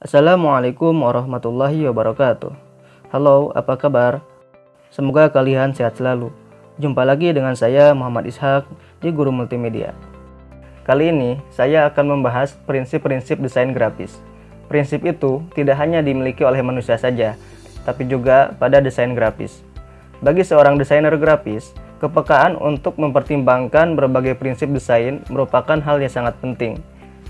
Assalamualaikum warahmatullahi wabarakatuh. Halo, apa kabar? Semoga kalian sehat selalu. Jumpa lagi dengan saya Muhammad Ishak di Guru Multimedia. Kali ini saya akan membahas prinsip-prinsip desain grafis. Prinsip itu tidak hanya dimiliki oleh manusia saja, tapi juga pada desain grafis. Bagi seorang desainer grafis, kepekaan untuk mempertimbangkan berbagai prinsip desain merupakan hal yang sangat penting.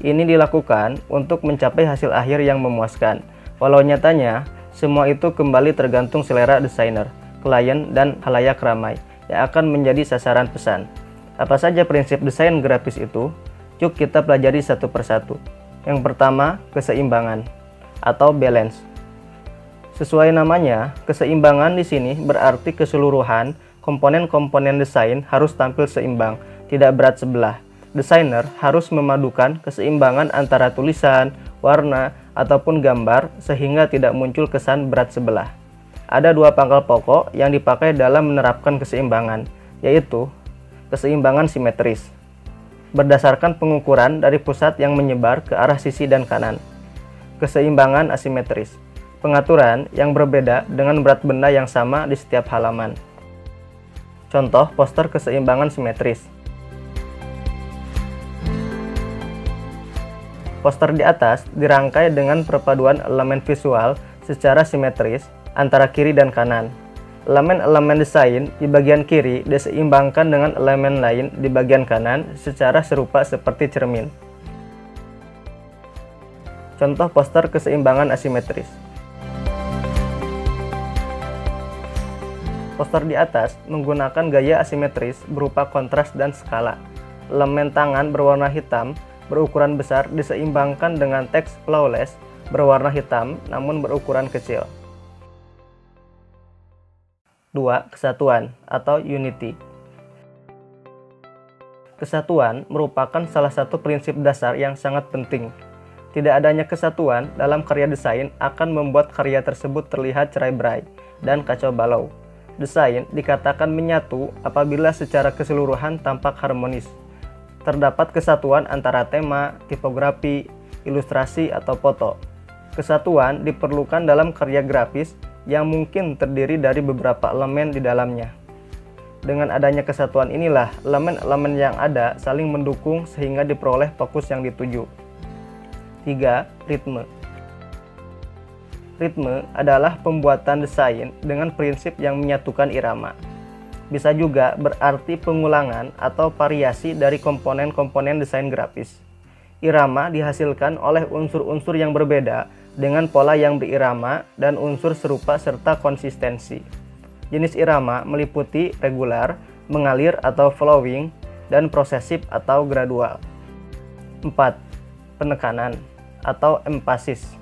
Ini dilakukan untuk mencapai hasil akhir yang memuaskan. Walau nyatanya, semua itu kembali tergantung selera desainer, klien, dan halayak ramai yang akan menjadi sasaran pesan. Apa saja prinsip desain grafis itu? Yuk kita pelajari satu persatu. Yang pertama, keseimbangan atau balance. Sesuai namanya, keseimbangan di sini berarti keseluruhan komponen-komponen desain harus tampil seimbang, tidak berat sebelah. Desainer harus memadukan keseimbangan antara tulisan, warna, ataupun gambar sehingga tidak muncul kesan berat sebelah. Ada dua pangkal pokok yang dipakai dalam menerapkan keseimbangan, yaitu keseimbangan simetris, berdasarkan pengukuran dari pusat yang menyebar ke arah sisi dan kanan. Keseimbangan asimetris, pengaturan yang berbeda dengan berat benda yang sama di setiap halaman. Contoh poster keseimbangan simetris. Poster di atas dirangkai dengan perpaduan elemen visual secara simetris antara kiri dan kanan. Elemen-elemen desain di bagian kiri diseimbangkan dengan elemen lain di bagian kanan secara serupa seperti cermin. Contoh poster keseimbangan asimetris. Poster di atas menggunakan gaya asimetris berupa kontras dan skala. Elemen tangan berwarna hitam berukuran besar diseimbangkan dengan teks flawless berwarna hitam namun berukuran kecil. 2. Kesatuan atau unity. Kesatuan merupakan salah satu prinsip dasar yang sangat penting. Tidak adanya kesatuan dalam karya desain akan membuat karya tersebut terlihat cerai-berai dan kacau balau. Desain dikatakan menyatu apabila secara keseluruhan tampak harmonis. Terdapat kesatuan antara tema, tipografi, ilustrasi, atau foto. Kesatuan diperlukan dalam karya grafis yang mungkin terdiri dari beberapa elemen di dalamnya. Dengan adanya kesatuan inilah, elemen-elemen yang ada saling mendukung sehingga diperoleh fokus yang dituju. 3. Ritme. Ritme adalah pembuatan desain dengan prinsip yang menyatukan irama. Bisa juga berarti pengulangan atau variasi dari komponen-komponen desain grafis. Irama dihasilkan oleh unsur-unsur yang berbeda dengan pola yang berirama dan unsur serupa serta konsistensi. Jenis irama meliputi regular, mengalir atau flowing, dan prosesif atau gradual. 4. Penekanan atau emphasis.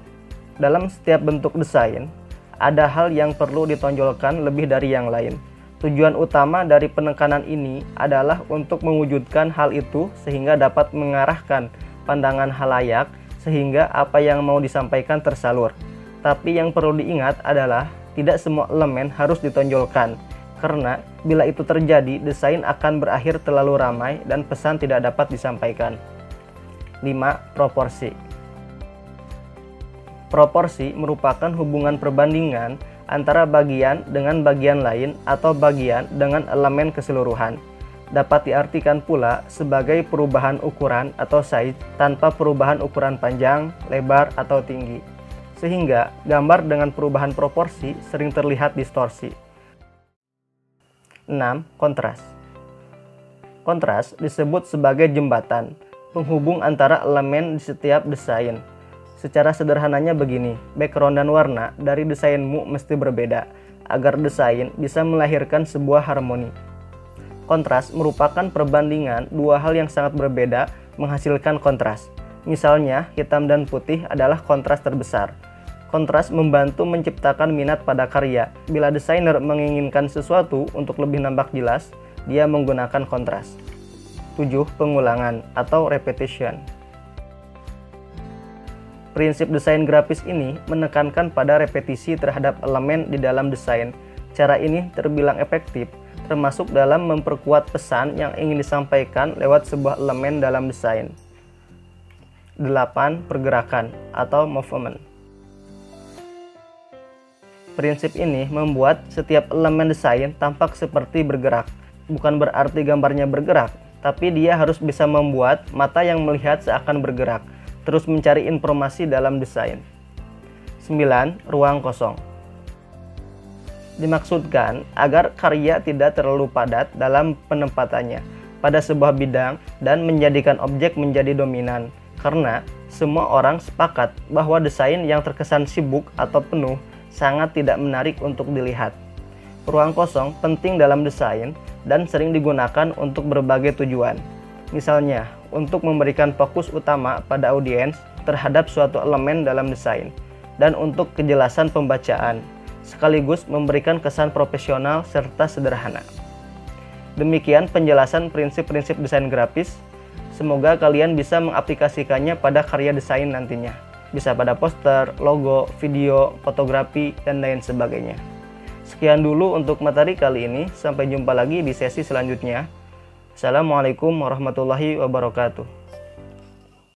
Dalam setiap bentuk desain, ada hal yang perlu ditonjolkan lebih dari yang lain. Tujuan utama dari penekanan ini adalah untuk mewujudkan hal itu sehingga dapat mengarahkan pandangan halayak sehingga apa yang mau disampaikan tersalur. Tapi yang perlu diingat adalah tidak semua elemen harus ditonjolkan, karena bila itu terjadi desain akan berakhir terlalu ramai dan pesan tidak dapat disampaikan. 5. Proporsi. Proporsi merupakan hubungan perbandingan antara bagian dengan bagian lain atau bagian dengan elemen keseluruhan. Dapat diartikan pula sebagai perubahan ukuran atau size tanpa perubahan ukuran panjang, lebar, atau tinggi. Sehingga gambar dengan perubahan proporsi sering terlihat distorsi. 6. Kontras. Kontras disebut sebagai jembatan, penghubung antara elemen di setiap desain. Secara sederhananya begini, background dan warna dari desainmu mesti berbeda, agar desain bisa melahirkan sebuah harmoni. Kontras merupakan perbandingan dua hal yang sangat berbeda menghasilkan kontras. Misalnya, hitam dan putih adalah kontras terbesar. Kontras membantu menciptakan minat pada karya. Bila desainer menginginkan sesuatu untuk lebih nampak jelas, dia menggunakan kontras. 7. Pengulangan atau repetition. Prinsip desain grafis ini menekankan pada repetisi terhadap elemen di dalam desain. Cara ini terbilang efektif, termasuk dalam memperkuat pesan yang ingin disampaikan lewat sebuah elemen dalam desain. 8. Pergerakan atau movement. Prinsip ini membuat setiap elemen desain tampak seperti bergerak. Bukan berarti gambarnya bergerak, tapi dia harus bisa membuat mata yang melihat seakan bergerak, terus mencari informasi dalam desain. 9. Ruang kosong. Dimaksudkan agar karya tidak terlalu padat dalam penempatannya pada sebuah bidang dan menjadikan objek menjadi dominan, karena semua orang sepakat bahwa desain yang terkesan sibuk atau penuh sangat tidak menarik untuk dilihat. Ruang kosong penting dalam desain dan sering digunakan untuk berbagai tujuan. Misalnya, untuk memberikan fokus utama pada audiens terhadap suatu elemen dalam desain, dan untuk kejelasan pembacaan, sekaligus memberikan kesan profesional serta sederhana. Demikian penjelasan prinsip-prinsip desain grafis. Semoga kalian bisa mengaplikasikannya pada karya desain nantinya. Bisa pada poster, logo, video, fotografi, dan lain sebagainya. Sekian dulu untuk materi kali ini. Sampai jumpa lagi di sesi selanjutnya. Assalamualaikum warahmatullahi wabarakatuh.